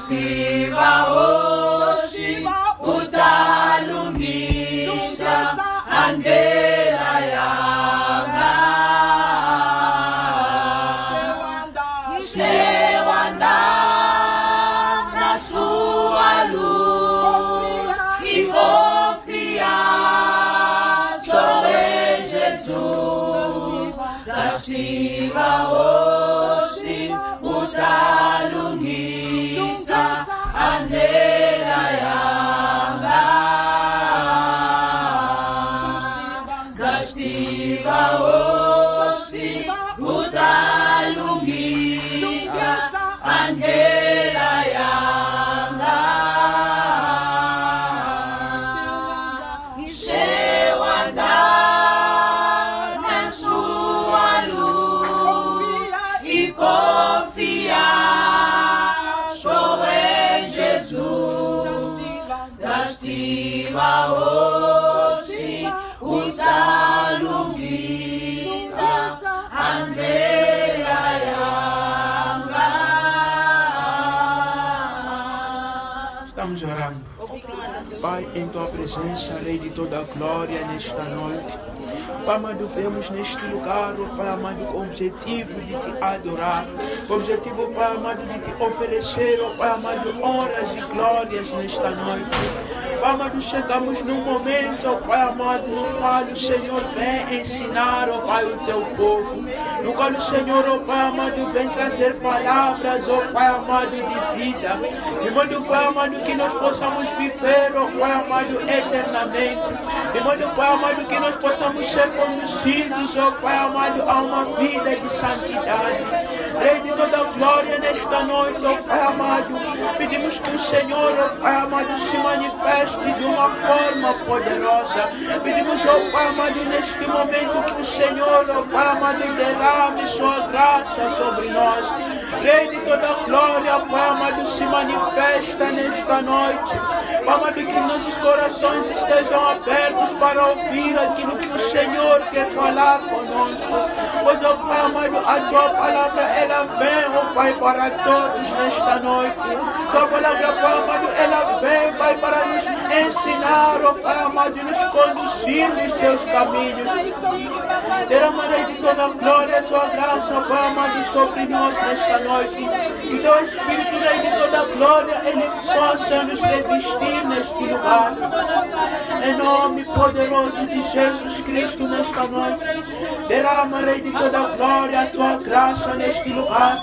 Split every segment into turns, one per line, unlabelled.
Zastiva hoje utalungisha andela yanga sewanda na sua luz e confia só em Jesus. Zastiva hoje utalungisha andela yanga Zastiva hoje utalungisha andela yanga Sewanda na sua luz e confia só em Jesus. Zastiva hoje utalungisha andela yanga.
Estamos orando. Pai, em tua presença, Rei de toda a glória, nesta noite. Pai amado, vemos neste lugar, oh Pai amado, com o objetivo de te adorar, com o objetivo, Pai amado, de te oferecer, oh Pai amado, honras e glórias nesta noite. Pai amado, chegamos num momento, oh Pai amado, no qual o Senhor vem ensinar, oh Pai, o teu povo, no qual o Senhor, oh Pai amado, vem trazer palavras, oh Pai amado, de vida, de modo, Pai amado, que nós possamos viver, oh Pai amado, eternamente, de modo, Pai amado, que nós possamos ser conduzidos, oh Pai amado, a uma vida de santidade. Rei de toda a glória nesta noite, oh Pai amado, pedimos que o Senhor, oh Pai amado, se manifeste de uma forma poderosa. Pedimos, oh Pai amado, neste momento que o Senhor, oh Pai amado, derrame sua graça sobre nós. Rei de toda a glória, Pai amado, se manifesta nesta noite. Pai amado, que nossos corações estejam abertos para ouvir aquilo que o Senhor quer falar conosco. Pois, oh Pai amado, a tua palavra, ela vem, oh Pai, para todos nesta noite. Tua palavra, Pai amado, ela vem, Pai, para nos ensinar, oh Pai amado, e nos conduzir nos seus caminhos. Derramarei de toda a glória a tua graça, Pai amado, sobre nós nesta noite. Que teu Espírito, Rei de toda a glória, ele possa nos revestir neste lugar. Em nome poderoso de Jesus Cristo nesta noite. Derramarei de toda a glória a tua graça neste lugar.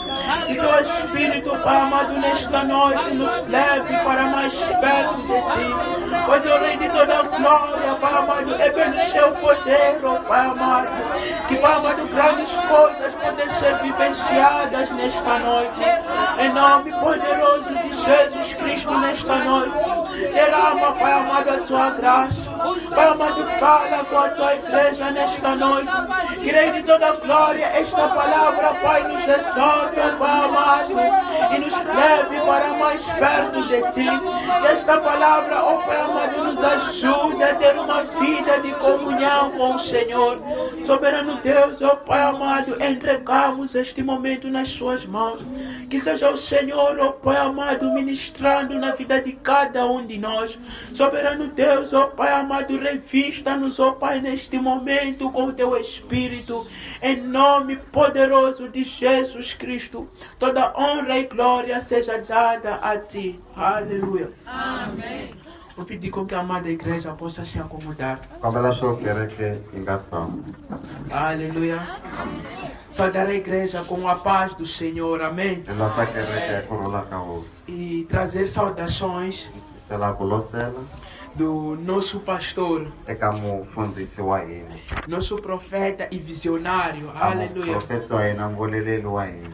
Que teu Espírito, Pai amado, nesta noite nos leve para mais perto de ti. Pois o Rei de toda a glória, Pai amado, é pelo seu poder, oh Pai amado, que, Pai amado, grandes coisas podem ser vivenciadas nesta noite. Em nome poderoso de Jesus Cristo nesta noite. Derrama, Pai amado, a tua graça. Pai amado, fala com a tua igreja nesta noite. Que, Rei de toda a glória, esta palavra, Pai, nos exorta, Pai amado, e nos leve para mais perto de ti. Que esta palavra, oh Pai amado, nos ajude a ter uma vida de comunhão com o Senhor. Soberano Deus, oh Pai amado, entregamos este momento nas suas mãos. Que seja o Senhor, oh Pai amado, ministrando na vida de cada um de nós. Soberano Deus, oh Pai amado, revista-nos, oh Pai, neste momento com o teu Espírito. Em nome poderoso de Jesus Cristo, toda honra e glória seja dada a ti. Aleluia.
Amém.
Vou pedir com que a amada igreja possa se acomodar. Aleluia. Saudar a igreja com a paz do Senhor. Amém. E trazer saudações do nosso pastor, nosso profeta e visionário. Aleluia.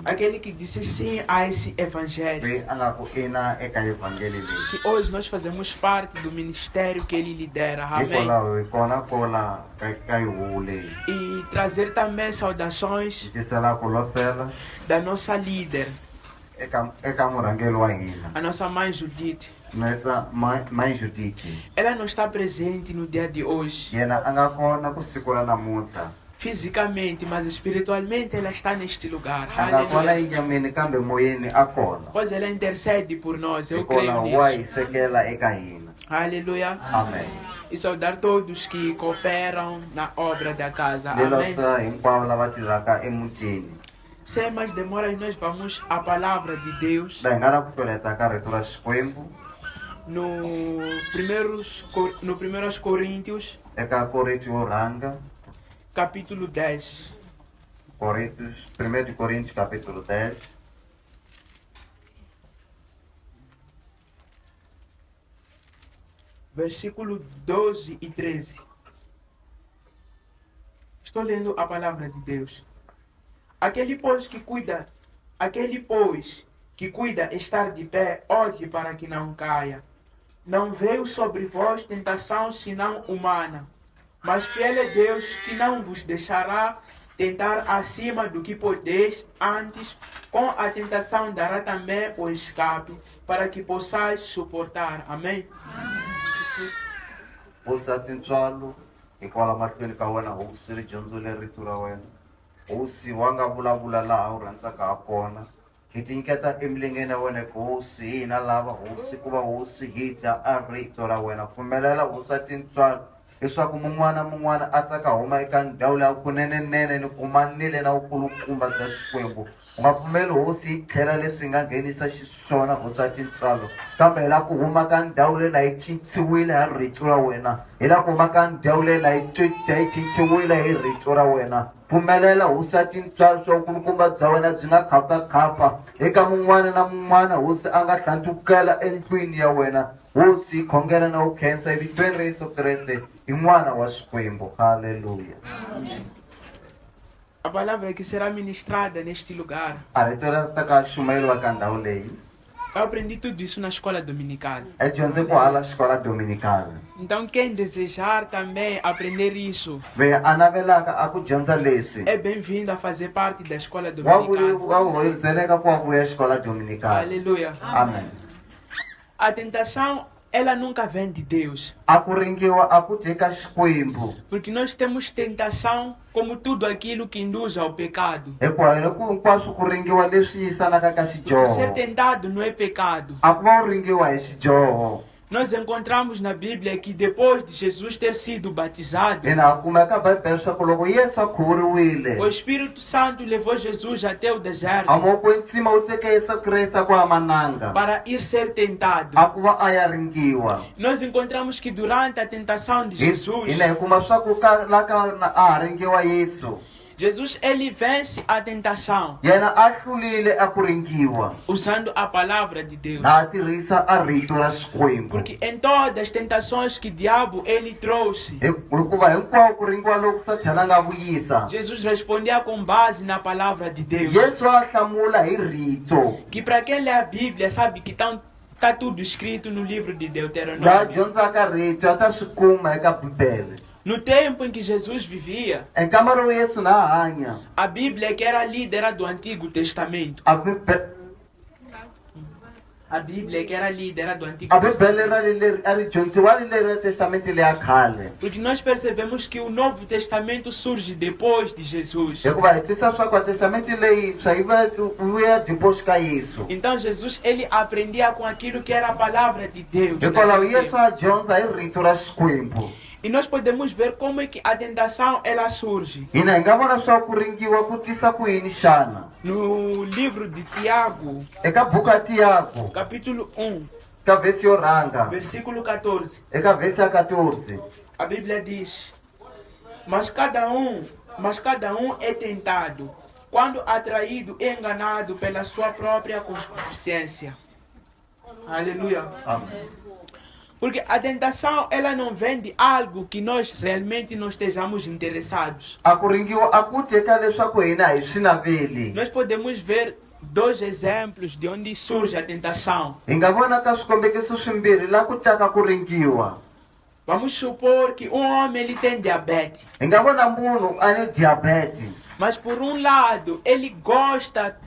Aquele que disse sim a esse evangelho. Que hoje nós fazemos parte do ministério que ele lidera. Amém. E trazer também saudações da nossa líder, a nossa mãe Judite. Ela não está presente no dia de hoje. fisicamente, mas espiritualmente ela está neste lugar.
a nga kona
Aleluia.
enyameni kambe moyeni a kona
Pois ela intercede por nós, eu
hi kona
creio
wa
nisso.
hi sekela eka hina.
Aleluia.
Amen.
E saudar todos que cooperam na obra da casa.
Ni
Amém.
losa hinkwavo lava tirhaka emutini.
Sem mais demoras, nós vamos à palavra de Deus
Da hi nga na ku peleta ka rito ra Xikwembu
no 1 Coríntios,
eka Korinto yo rhanga,
capítulo 10.
1 de Coríntios capítulo 10,
Versículo 12 e 13. Estou lendo a palavra de Deus. Aquele, pois, que cuida estar de pé, olhe para que não caia. Não veio sobre vós tentação senão humana, mas fiel é Deus que não vos deixará tentar acima do que podeis, antes com a tentação dará também o escape, para que possais suportar. Amém?
usa tintswalo hikwalaho mahlweni ka wena hosi ri dyondzile rito ra wena. Hosi wa nga vulavula laha u rhandzaka ha kona. Hi tinyiketa emilengeni ya wena ku hosi hina lava hosi ku va hosi hi dya a rito ra wena. Pfumelela usa tintswalo leswaku mun'wana a tsaka huma eka ndhawu leya kunenenene ni kumanile na vukulukumba bya Xikwembu. U nga pfumeli hosi yi tlhela leswi nga nghenisa xiswona hosi ya tintswalo, kambe hi la ku huma ka ndhawu leyi la yi cinciwile hi rito ra wena. Hi la ku huma ka ndhawu leyi la yi cinciwile hi rito ra wena. Pfumelela hosi ya tintswalo swa vukulukumba bya wena byi nga khaphakhapha eka mun'wana na mun'wana hosi a nga hlantswukela endlwini ya wena. Hosi khongela na ku khensa evitweni ra Yesu Kreste hi n'wana wa Xikwembu. Haleluya.
A palavra que será ministrada neste lugar.
A rito leri ta ka xumayeliwa ka ndhawu leyi
Eu aprendi tudo isso na escola dominical.
e dyondze ku hala xikola dominical.
Então quem desejar também aprender isso
Loyi a navelaka a ku dyondza leswi
é bem-vindo a fazer parte da escola
wa
dominical.
vuyiseleka ku wa vuya xikola dominical.
Aleluia.
Amen.
A tentação, ela nunca vem de Deus.
A ku ringiwa a ku teka Xikwembu
Porque nós temos tentação como tudo aquilo que induz ao pecado.
hikuva loko hinkwaswo ku ringiwa leswi yisanaka ka
Ser
xidyoho.
tentado não é pecado.
A ku va u ringiwa hi xidyoho.
Nós encontramos na Bíblia que depois de Jesus ter sido batizado,
Hina ha kuma eka Bibele swa ku loko Yesu a khuvuriwile
o Espírito Santo levou Jesus até o deserto
amoko entsima u teke Yesu Kreste a ku hamananga
para ir ser tentado.
a ku va a ya ringiwa.
Nós encontramos que durante a tentação de Jesus,
Hina hi kuma swa ku ka la ka a ha ringiwa Yesu,
Jesus ele vence a tentação
yena a hlulile a ku ringiwa
usando a palavra de Deus.
na a tirhisa a rito ra Xikwembu.
Porque em todas as tentações que o diabo ele trouxe,
Hikuva hinkwawo ku ringiwa loku Sathana a nga vuyisa,
Jesus respondia com base na palavra de Deus.
Yesu a hlamula hi rito.
Que para quem lê a Bíblia sabe que está tudo escrito no livro de
Laha
Deuteronômio.
dyondzaka rito a ta swi kuma eka Bibele.
No tempo em que Jesus vivia,
Eka mara Yesu na ha hanya,
a Bíblia que era lida era do Antigo Testamento.
a Bibele
A Bíblia que era lida era do Antigo
a
Testamento.
Bibele a ri dyondziwa ri leri ra Testamento leya khale.
Porque nós percebemos que o Novo Testamento surge depois de Jesus.
Hikuva hi twisisa swa ku a Testamento leyintshwa yi vuya depois ka Yesu.
Então Jesus ele aprendia com aquilo que era a palavra de Deus.
Hikwalaho
naquele
Yesu
tempo.
a dyondza hi rito ra Xikwembu.
E nós podemos ver como é que a tentação ela surge.
Hina hi nga vona swa ku ringiwa ku tisa ku yini xana.
No livro de Tiago,
Eka buku ya Tiago
capítulo 1,
ka vhesi yo rhanga
versículo 14.
eka vhesi ya 14.
A Bíblia diz: mas cada um é tentado quando atraído e enganado pela sua própria consciência. Aleluia.
Amém.
Porque a tentação ela não vem de algo que nós realmente não estejamos interessados.
A ku ringiwa a ku teka leswaku hina hi swi naveli.
Nós podemos ver dois exemplos de onde surge a tentação.
Hi nga vona ka swikombekiso swimbirhi laha ku taka ku ringiwa.
Vamos supor que um homem ele tem diabetes,
Hi nga vona munhu a ni diabetes,
mas por um lado ele gosta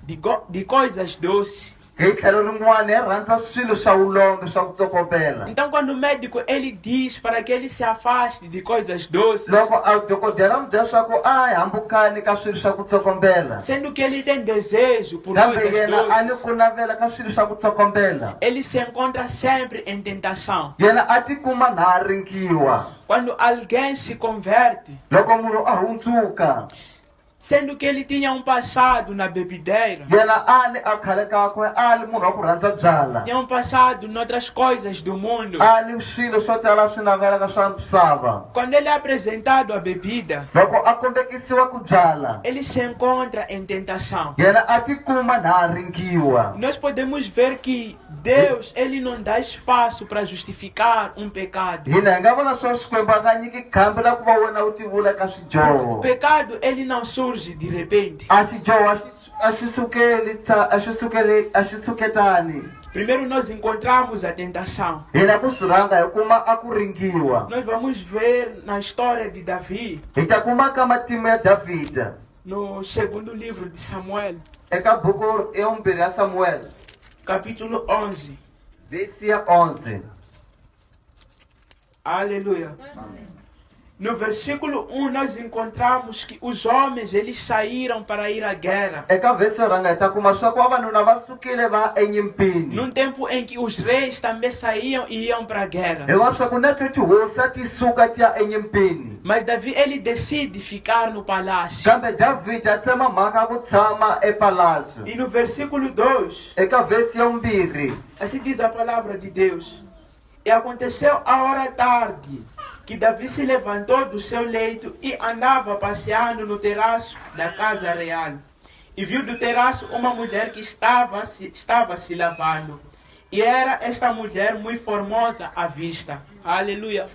de coisas doces.
hi tlhelo rin'wana hi rhandza swilo swa ulombe swa ku tsokopela.
Então quando o médico ele diz para que ele se afaste de coisas doces,
Loko a dokodela mi byela leswaku a hi hambukani ka swilo swa ku tsokombela,
sendo que ele tem desejo por
kambe
coisas
yena a ni
doces,
ku navela ka swilo swa ku tsokombela,
ele se encontra sempre em tentação.
yena a tikuma na ha ringiwa.
Quando alguém se converte,
Loko munhu a hundzuka,
sendo que ele tinha um passado na bebedeira,
yena a ni a khale kakwe a ri munhu wa ku rhandza byala,
tinha um passado noutras coisas do mundo.
a ni swilo swo tala swi navelaka swa misava.
Quando ele é apresentado à bebida,
Loko a kombekisiwa ku byala,
ele se encontra em tentação.
yena a tikuma na ha ringiwa.
Nós podemos ver que Deus, ele não dá espaço para justificar um pecado.
Hina hi nga vona swo Xikwembu a nga nyiki khambi la ku va wena u tivula ka
O
swidyoho.
pecado, ele não surge de repente.
A xidyoho a xi suketani.
Primeiro nós encontramos a tentação.
Hina ku swi rhanga hi kuma a ku ringiwa.
Nós vamos ver na história de Davi,
Hi ta kuma ka matimu ya Davhida
no segundo livro de Samuel,
eka buku ya vumbirhi ya Samuel,
capítulo 11.
vesi ya 11.
Aleluia. No versículo 1 nós encontramos que os homens eles saíram para ir à guerra.
Eka vesi yo rhanga hi ta kuma swa ku vavanuna va sukile va ya enyimpini.
Num tempo em que os reis também saíam e iam para a guerra.
Hi vona swa ku na tihosi a ti suka ti ya enyimpini.
Mas Davi ele decide ficar no palácio.
Kambe Davhida a tsema mhaka ya ku tshama epalasyo.
E no versículo 2,
Eka vesi ya vumbirhi,
assim diz a palavra de Deus. E aconteceu a hora tarde que Davi se levantou do seu leito e andava passeando no terraço da casa real. E viu do terraço uma mulher que estava se lavando. E era esta mulher muito formosa à vista. Aleluia.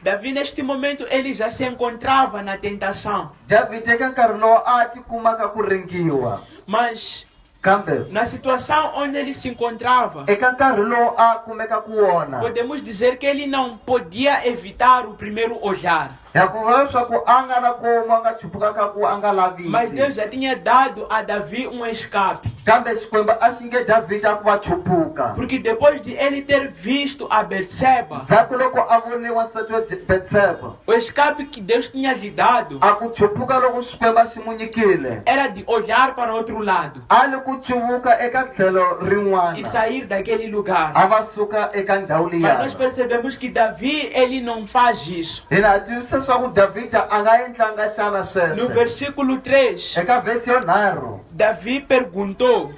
Davi neste momento ele já se encontrava na tentação.
Davhida eka nkarhi lowu a ti kumaka ku ringiwa.
Mas
Kambe
na situação onde ele se encontrava,
eka nkarhi lowu a kumeka ku wona,
podemos dizer que ele não podia evitar o primeiro olhar.
ya ku va leswaku a nga na komu a nga chupukaka ku a nga
Mas Deus
lavisi.
já tinha dado a Davi um escape.
Kambe Xikwembu a xi nge Davhida ku va chupuka.
Porque depois de ele ter visto a Betseba,
Ndzhaku loko a vone wansati wa Betseba,
o escape que Deus tinha lhe dado
a ku chupuka loko Xikwembu a xi n'wi nyikile,
era de olhar para outro lado
a li ku chuvuka eka tlhelo
e
rin'wana,
sair daquele lugar.
a va suka eka ndhawu
Mas nós
liya.
percebemos que Davi, ele não faz isso.
Hina ha tivisa leswaku Davhida a nga endlanga xana
No
sweswo.
versículo 3,
Eka vesi yo nharhu,
Davi perguntou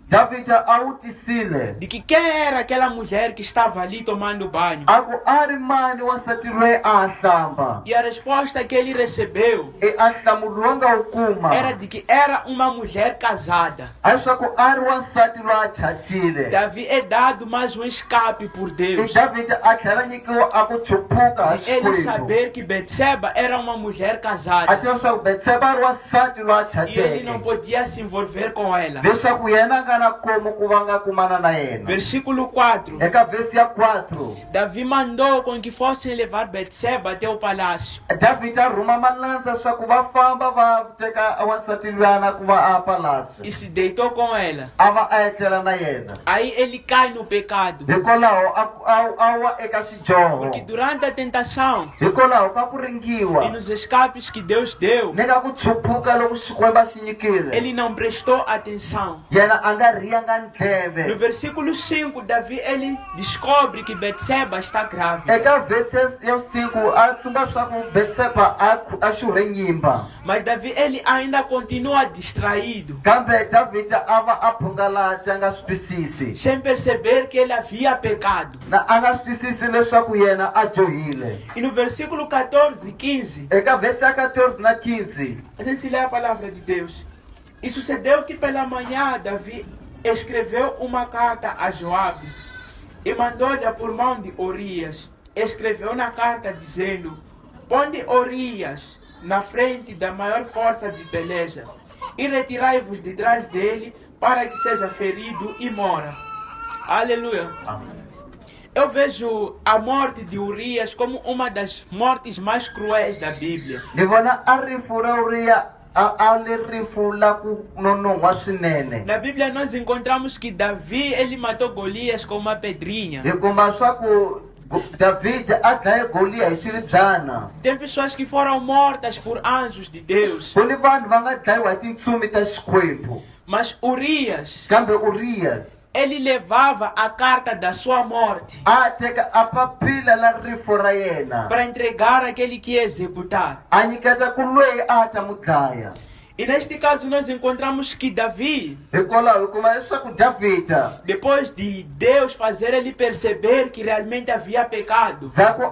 Davhida a wu tisile
de que quem era aquela mulher que estava ali tomando banho.
a ku a ri mani wansati loyi a hlamba,
E a resposta que ele recebeu
a nhlamulo lowu nga wu kuma
era de que era uma mulher casada.
a leswaku a ri wansati loyi a chatile.
Davi é dado mais um escape por
I
Deus.
Davhida a tlhela nyikiwa a ku chupuka ha
Ele
Xikwembu,
saber que Betseba era uma mulher
a
casada.
tiva leswaku Betseba a ri wansati loyi a
E ele não
chateke,
podia se envolver com ela.
leswaku yena a nga na komu ku va nga kumana na yena.
Versículo 4.
Eka vesi ya 4,
Davi mandou com que fossem levar Betseba até o palácio.
Davhida a rhuma malandza leswaku va famba va teka wansati luyana ku va a palasyo,
E se deitou com ela.
a va a etlela na yena.
Aí ele cai no pecado.
Hikwalaho a wa eka xidyoho,
Porque durante a tentação
hikwalaho ka ku
e
ringiwa
nos escapes que Deus deu,
ni ka ku chupuka loko Xikwembu a xi nyikile,
ele não prestou atenção.
yena a nga riyanga
No
ndleve.
versículo 5, Davi ele descobre que Betseba está grávida.
Eka vesi ya 5 a tsumba leswaku Betseba a xurhe nyimba,
Mas Davi ele ainda continua distraído,
kambe Davhida a va a phungalata a nga swi twisisi,
sem perceber que ele havia pecado.
na a nga swi twisisi leswaku yena a dyohile.
E no versículo 14 e 15,
Eka vesi ya 14 na 15,
assim se lê a palavra de Deus. E sucedeu que pela manhã Davi escreveu uma carta a Joabe e mandou-lhe por mão de Urias. Escreveu na carta dizendo: ponde Urias na frente da maior força de peleja e retirai-vos de trás dele para que seja ferido e mora. Aleluia. Eu vejo a morte de Urias como uma das mortes mais cruéis da Bíblia.
ni vona a rifu ra Uriya a le rifu la ku nonohwa swinene.
Na Bíblia nós encontramos que Davi, ele matou Golias com uma pedrinha.
Hi kuma swa ku David a dlaye Goliya hi xiribyana.
Tem pessoas que foram mortas por anjos de Deus.
Ku ni vanhu va nga dlayiwa hi tintsumi ta Xikwembu.
Mas Urias,
Kambe Uriya
ele levava a carta da sua morte
a teka a papila la rifu ra yena
para entregar aquele que ia executar.
a nyiketa ku loyi a ta mu dlaya.
E neste caso nós encontramos que Davi,
Hikwalaho hi kuma leswaku Davhida
depois de Deus fazer ele perceber que realmente havia pecado,
ndzhaku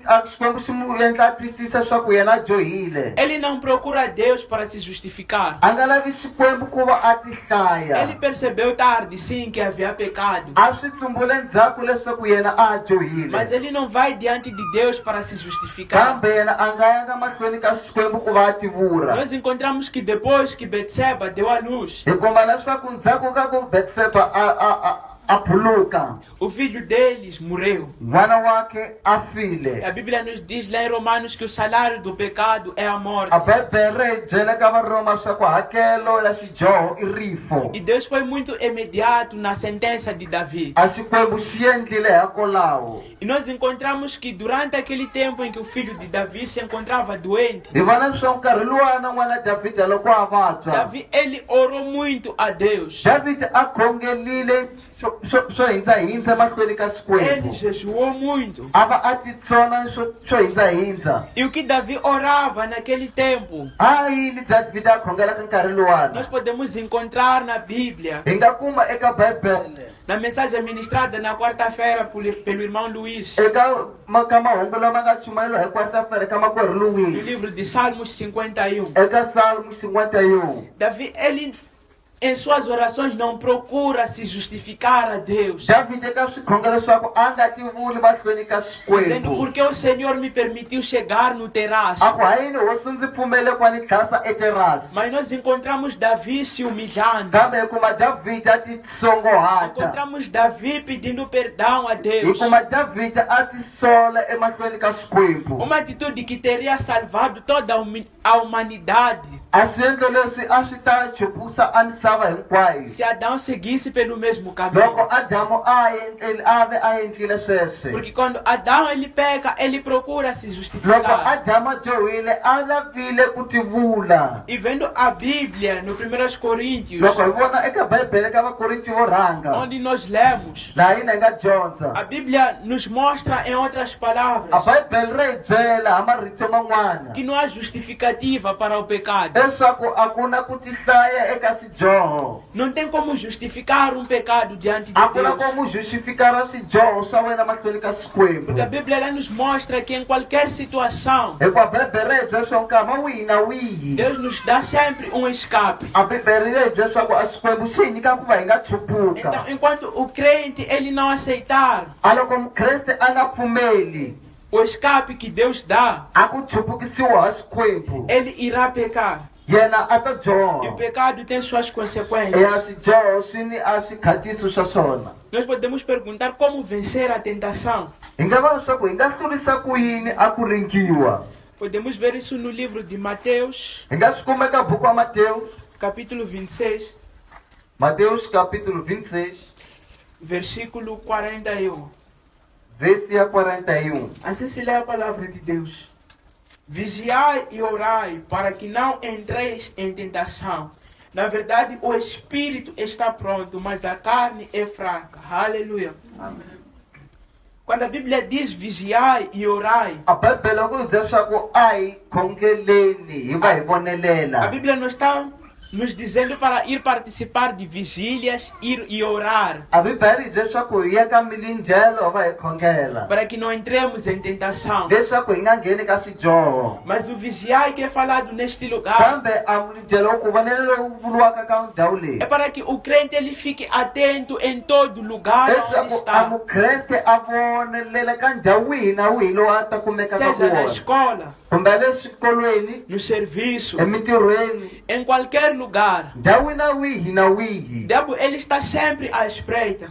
a Xikwembu xi mu endla a twisisa swa ku yena a dyohile,
ele não procura Deus para se justificar.
a nga lavi Xikwembu ku va a ti hlaya.
Ele percebeu tarde sim que havia pecado,
A swi tsumbule ndzhaku leswaku yena a dyohile,
mas ele não vai diante de Deus para se justificar.
kambe yena a nga yanga mahlweni ka Xikwembu ku va a ti vura.
Nós encontramos que depois que Betseba deu à luz,
Hi kuma leswaku ndzhaku ka ku Betseba a phuluka,
o filho deles morreu.
n'wana wake a file.
A Bíblia nos diz lá em Romanos que o salário do pecado é a morte.
A Bibele ri hi byela ka Varoma swa ku hakelo ya xidyoho i rifo.
E Deus foi muito imediato na sentença de Davi.
A Xikwembu xi endlile hakwalaho.
E nós encontramos que durante aquele tempo em que o filho de Davi se encontrava doente,
Hi vona leswaku nkarhi luwana n'wana Davhida loko a vabya,
Davi ele orou muito a Deus.
Davhida a khongelile swo hindza mahlweni ka
Ele
Xikwembu.
jejuou muito.
A va a titsona swo hindza.
E o que Davi orava naquele tempo,
A yini Davhida a khongela ka nkarhi luwana?
nós podemos encontrar na Bíblia,
Hi nga kuma eka Bibele,
na mensagem ministrada na quarta-feira pelo irmão Luiz,
eka ka mahungu lama nga chumayeliwa hi quarta-feira ka makwerhu
no
Luiz,
livro de Salmos 51.
eka Salmo 51.
Davi, ele em suas orações não procura se justificar a Deus,
Davhida eka swikhongelo swakwe a nga ti vuli mahlweni ka
dizendo
Xikwembu.
porque o Senhor me permitiu chegar no terraço.
A ku hayini hosi ndzi pfumele ku va ni tlhasa eterasi.
Mas nós encontramos Davi se humilhando.
Kambe hi kuma Davhida a ti tsongohata.
Encontramos Davi pedindo perdão a
Hi
Deus.
kuma Davhida a ti sola emahlweni ka Xikwembu.
Uma atitude que teria salvado toda a humanidade
A swiendlo leswi a swi ta chupusa a misava hinkwayo.
se Adão seguisse pelo mesmo caminho.
Loko Adamu a ve a endlile sweswe.
Porque quando Adão ele peca, ele procura se
Loko
justificar.
Adamu a dyohile a lavile ku ti vula.
E vendo a Bíblia no 1 Coríntios,
Loko hi vona eka Bibele ka Vakorinti vo rhanga,
onde nós lemos,
laha hina hi nga dyondza.
a Bíblia nos mostra em outras
A
palavras
Bibele ri hi byela hi marito man'wana
que não há justificativa para o pecado.
leswaku a ku na ku ti hlaya eka swidyoho.
Não tem como justificar um pecado diante de
A ku na
Deus.
como justificara swidyoho swa wena mahlweni ka Xikwembu.
Porque a Bíblia ela nos mostra que em qualquer situação,
Hikuva Bibele ri hi byela swa nkama wihi na wihi,
Deus nos dá sempre um escape.
a Bibele ri hi byela swa ku a Xikwembu xi hi nyika ku va hi nga chupuka.
Então, enquanto o crente ele não aceitar
A loko mukreste a nga pfumeli
o escape que Deus dá,
a ku chupukisiwa ha Xikwembu,
ele irá pecar.
yena a ta
E o
dyoha.
pecado tem suas consequências.
Eya swidyoho swi ni a swikhatiso swa swona.
Nós podemos perguntar como vencer a tentação.
Hi nga va leswaku hi nga hlurisa ku yini a ku ringiwa.
Podemos ver isso no livro de Mateus,
Hi nga swi kuma eka buku wa Mateus,
capítulo 26,
Mateus capítulo 26,
versículo 41.
verse ya 41.
Assim se lê a palavra de Deus. Vigiai e orai para que não entreis em tentação. Na verdade, o espírito está pronto, mas a carne é fraca. Aleluia. Quando a Bíblia diz vigiai e orai,
A Bibele ku hi byela leswaku a hi khongeleni hi va hi
a
vonelela.
Bíblia não está nos dizendo para ir participar de vigílias, ir e orar,
A Bibele hi byela leswaku hi ya ka milindlelo hi va hi khongela
para que não entremos em tentação.
leswaku hi nga ngheni ka swidyoho.
Mas o vigiai que é falado neste lugar
Kambe a milindlelo ku vonelelo wu vuriwaka ka ndhawu leyi,
é para que o crente ele fique atento em todo lugar onde
leswaku a
está.
mukreste a vonelela ka ndhawu wihi na wihi lowu a ta kumeka ka
Seja na
wona.
escola,
kumbe le xikolweni,
no serviço,
emitirhweni,
em qualquer lugar.
ndhawini wihi na wihi.
O diabo ele está sempre à espreita,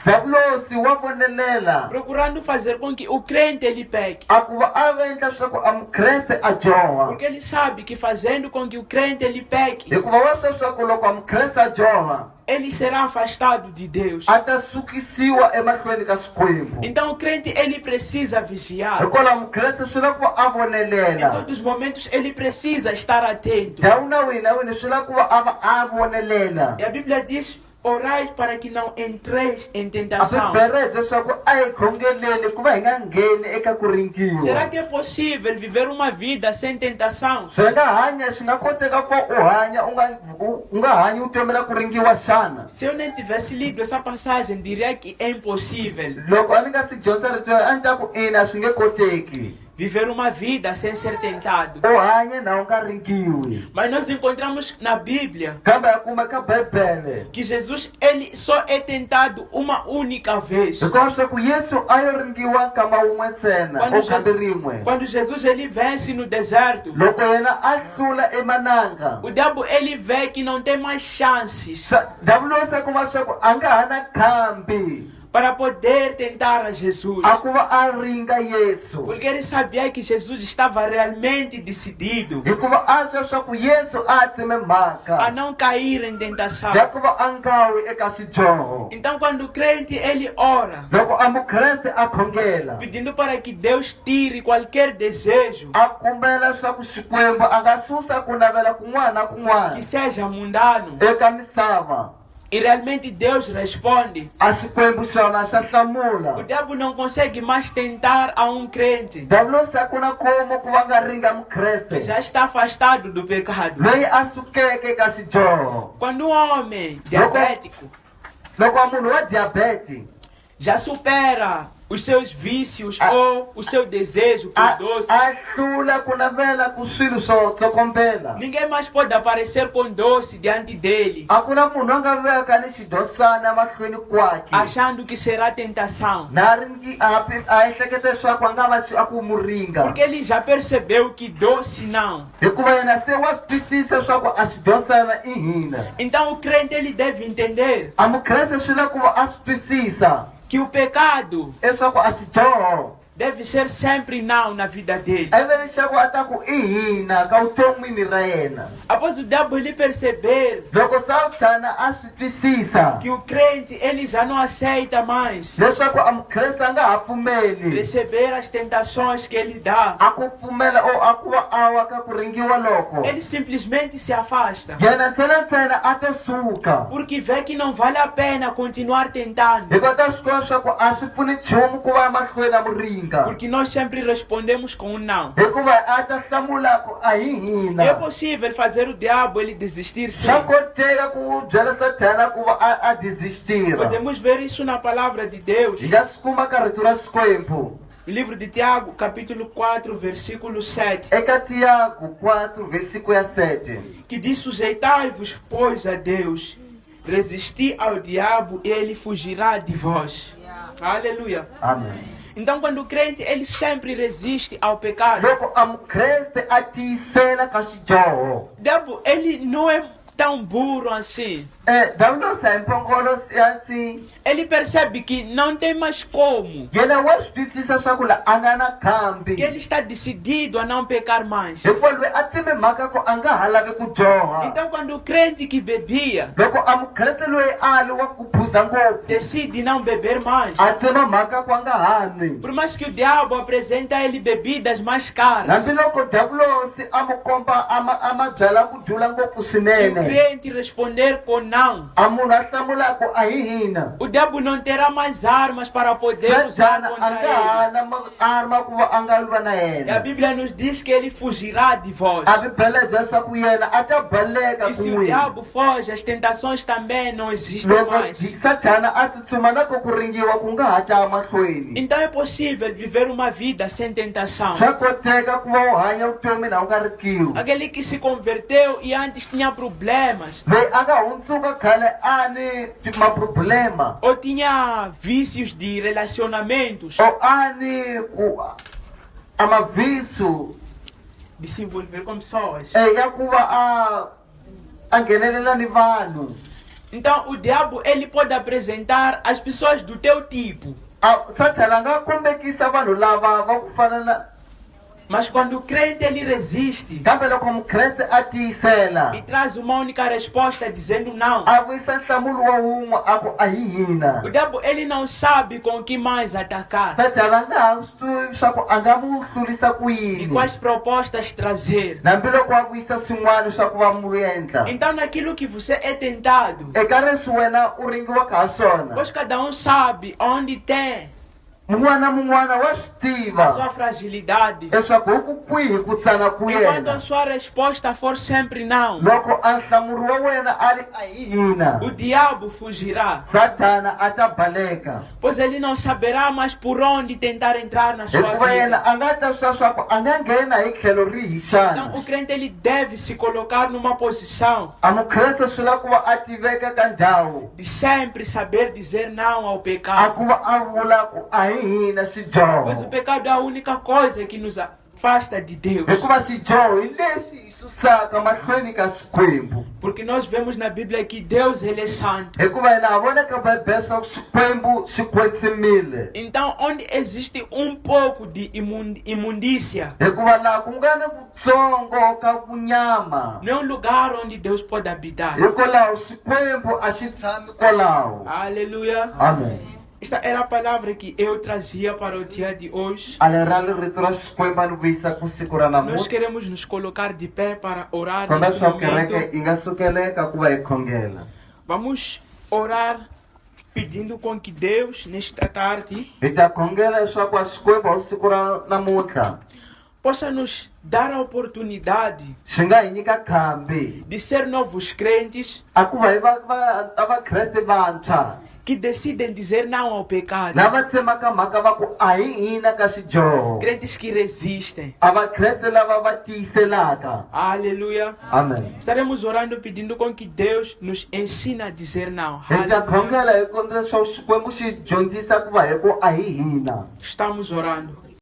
Diablosi wa vonelela
procurando fazer com que o crente ele peque.
a ku va a endla leswaku a mukreste a joha,
Porque ele sabe que fazendo com que o crente ele peque,
hikuva wa swi leswaku loko a mukreste a joha
ele será afastado de Deus.
a ta sukisiwa emahlweni ka Xikwembu.
Então o crente ele precisa vigiar.
Hikwalaho mukreste swi lava ku va a
Em
vonelela,
todos os momentos ele precisa estar atento.
ndhawu na wihi na wihi swi lava ku va a va a vonelela.
E a Bíblia diz: orai para que não entreis em
A
tentação.
Bibele yi leswaku a hi khongeleni ku va hi nga ngheni eka ku ringiwa.
Será que é possível viver uma vida sem tentação?
Swi nga hanya, swi nga koteka ku va u hanya u nga hanyi vutomi la ku ringiwa xana?
Se eu nem tivesse lido essa passagem, diria que é impossível
Loko a ni nga si dyondza rito a ni ta ku ina swi nge koteki
viver uma vida sem ser tentado.
u hanya na u nga ringiwi.
Mas nós encontramos na Bíblia
Kambe ya kuma ka Bibele
que Jesus ele só é tentado uma única vez.
hikuva leswaku Yesu a yo ringiwa nkama wun'we ntsena
Quando
o kambe rin'we.
Quando Jesus ele vence no deserto,
Loko yena a hlula emananga,
o diabo ele vê que não tem mais chances
Diablosi a kuma leswaku a nga ha na khambi
para poder tentar a Jesus.
a ku va a ringa Yesu,
Porque ele sabia que Jesus estava realmente decidido
hikuva a swi leswaku Yesu a tseme
a
mhaka
não cair em tentação.
ya ku va a nga wi eka xidyoho.
Então quando o crente ele ora,
Loko a mukreste a khongela
pedindo para que Deus tire qualquer desejo
a kumbela leswaku Xikwembu a nga susa ku navela kun'wana na
que
kun'wana
seja mundano,
eka misava,
e realmente Deus responde,
a Xikwembu xona xa
o
hlamula.
diabo não consegue mais tentar a um crente
Diablosi a ku na como ku va nga ringa
que
mukreste
já está afastado do pecado.
loyi a sukeke eka xidyoho.
Quando um homem diabético
Loko a munhu wa diabete
já supera os seus vícios ou o seu desejo por doces,
a hlula ku navela ku swilo swo tsokombela,
ninguém mais pode aparecer com doce diante dele,
a ku na munhu a nga veka ni xidosana emahlweni kwakhe
achando que será tentação.
na ringi a ehleketa leswaku a nga va a ku mu ringa,
Porque ele já percebeu que doce não.
hikuva yena se wa swi twisisa leswaku a xidosana i hina.
Então o crente ele deve entender
A mukreste swi lava ku va a swi twisisa
que o pecado
leswaku a xidyoho
deve ser sempre não na vida dele.
a ve leswaku a ta ku i hina ka vuton'wini ra yena.
Após o diabo ele perceber
Loko Satana a swi twisisa
que o crente ele já não aceita mais
leswaku a mukreste a nga ha pfumeli
receber as tentações que ele dá,
a ku pfumela o a ku va a wa ka ku ringiwa loko,
ele simplesmente se afasta.
yena ntsena a ta suka
Porque vê que não vale a pena continuar tentando.
hikuva ta swi tiva leswaku a swi pfuni nchumu ku va mahlweni a mu ringa,
Porque nós sempre respondemos com um não.
hikuva a ta hlamula ku a hi
É
hina.
possível fazer o diabo ele desistir sim.
Swa koteka ku byela Satana ku va a desistira.
Podemos ver isso na palavra de Deus.
Hi nga swi kuma ka rito ra Xikwembu
O livro de Tiago, capítulo 4, versículo 7,
eka Tiago 4 versículo ya 7,
que diz: sujeitai-vos, pois, a Deus, resisti ao diabo e ele fugirá de vós. Aleluia.
amém.
Então quando o crente ele sempre resiste ao pecado,
Loko a mukreste a tiyisela ka xidyoho,
o diabo ele não é tão burro assim.
Diablosi a hi mpongolo assim,
Ele percebe que não tem mais como,
yena wa swi twisisa leswaku la a nga na khambi,
que ele está decidido a não pecar mais.
hikuva loyi a tseme mhaka ku a nga ha lavi ku dyoha.
Então quando o crente que bebia
Loko a mukreste loyi a ali wa ku phuza ngopfu
decide não beber mais,
a tsema mhaka ku a nga ha nwi,
por mais que o diabo apresente a ele bebidas mais caras,
hambiloko Diablosi a mu komba a ma byela ku dlula ngopfu
e o
swinene,
crente responder com não,
a munhu a hlamula ku a hi hina,
o diabo não terá mais armas para poder usar
Satana a
contra
nga
ele.
ha na arma ku va a nga lwa na
E a
yena.
Bíblia nos diz que ele fugirá de vós.
A Bibele yi byela leswaku yena a ta baleka
E
ku
se o
n'wina.
diabo foge, as tentações também não existem
Loko
mais.
Satana a tsutsuma na ku ringiwa ku nga ha ta mahlweni,
Então é possível viver uma vida sem tentação.
swa koteka ku va u hanya vutomi na u nga rikiwi.
Aquele que se converteu e antes tinha problemas,
Loyi a nga hundzuka khale a ni maproblema
ou tinha vícios de relacionamentos,
o a ni ku a maviso
de se envolver com pessoas.
ya ku va a nghenelela ni vanhu.
Então o diabo ele pode apresentar as pessoas do teu tipo.
Satana a nga kombekisa vanhu lava va ku fana na,
Mas quando o crente ele resiste
kambe loko mukreste a tiyisela
e traz uma única resposta dizendo não,
a vuyisa nhlamulo wa wun'we a ku a hi hina,
o diabo ele não sabe com o que mais atacar,
Satana a nga ha swi tivi swa ku a nga mu hlurisa ku
e
yini,
quais propostas trazer.
hambiloko a vuyisa swin'wana swa ku va mu endla
Então naquilo que você é tentado,
eka leswi wena u ringiwaka ha swona.
pois cada um sabe onde tem
Mun'wana na mun'wana wa swi
a
tiva
sua fragilidade.
leswaku hi ku kwihi ku tsana ku
Enquanto a
yena.
sua resposta for sempre não,
Loko a nhlamulo wa wena a ri a hi hina,
o diabo fugirá,
Satana a ta baleka,
pois ele não saberá mais por onde tentar entrar na sua
hikuva yena
vida.
a nga ta swa swa ku a nga nghena hi tlhelo rihi
Então
xana.
o crente ele deve se colocar numa posição
A mukreste swi lava ku va a tiveka ka ndhawu
de sempre saber dizer não ao
a
pecado,
ku va a vula ku a hi hina
pois o
swidyoho,
pecado é a única coisa que nos afasta de Deus.
hikuva swidyoho hi leswi hi susaka mahlweni ka Xikwembu,
Porque nós vemos na Bíblia que Deus ele é santo.
hikuva hina ha vona ka Bibele swa ku Xikwembu xi kwetsimile.
Então onde existe um pouco de imundícia,
Hikuva laha ku nga na kutsongo ka kunyama,
não é um lugar onde Deus pode habitar.
hikwalaho Xikwembu a xi tshami kwalaho.
Aleluia.
Amen.
Esta era a palavra que eu trazia para o dia de hoje.
Ale ra rito ra Xikwembu a ni vuyisa ku siku ra
Nós
namuntlha.
queremos nos colocar de pé para orar
Kombela
neste
leswaku kereke
momento.
yi nga sukeleka ku va hi khongela.
Vamos orar pedindo com que Deus, nesta tarde,
Hi ta khongela leswaku a Xikwembu hi siku ra namuntlha
possa nos dar a oportunidade
xi nga hi nyika khambi
de ser novos crentes
a ku va hi vakreste vantshwa
que decidem dizer não ao pecado.
lava tsemaka mhaka va ku a hi hina ka swidyoho,
Crentes que resistem.
a vakreste lava va tiyiselaka.
Aleluia.
Amen.
Estaremos orando pedindo com que Deus nos ensine a dizer não.
Hi ta
Aleluia.
khongela hi kombela leswaku Xikwembu xi dyondzisa ku va hi ku a hi hina.
Estamos orando.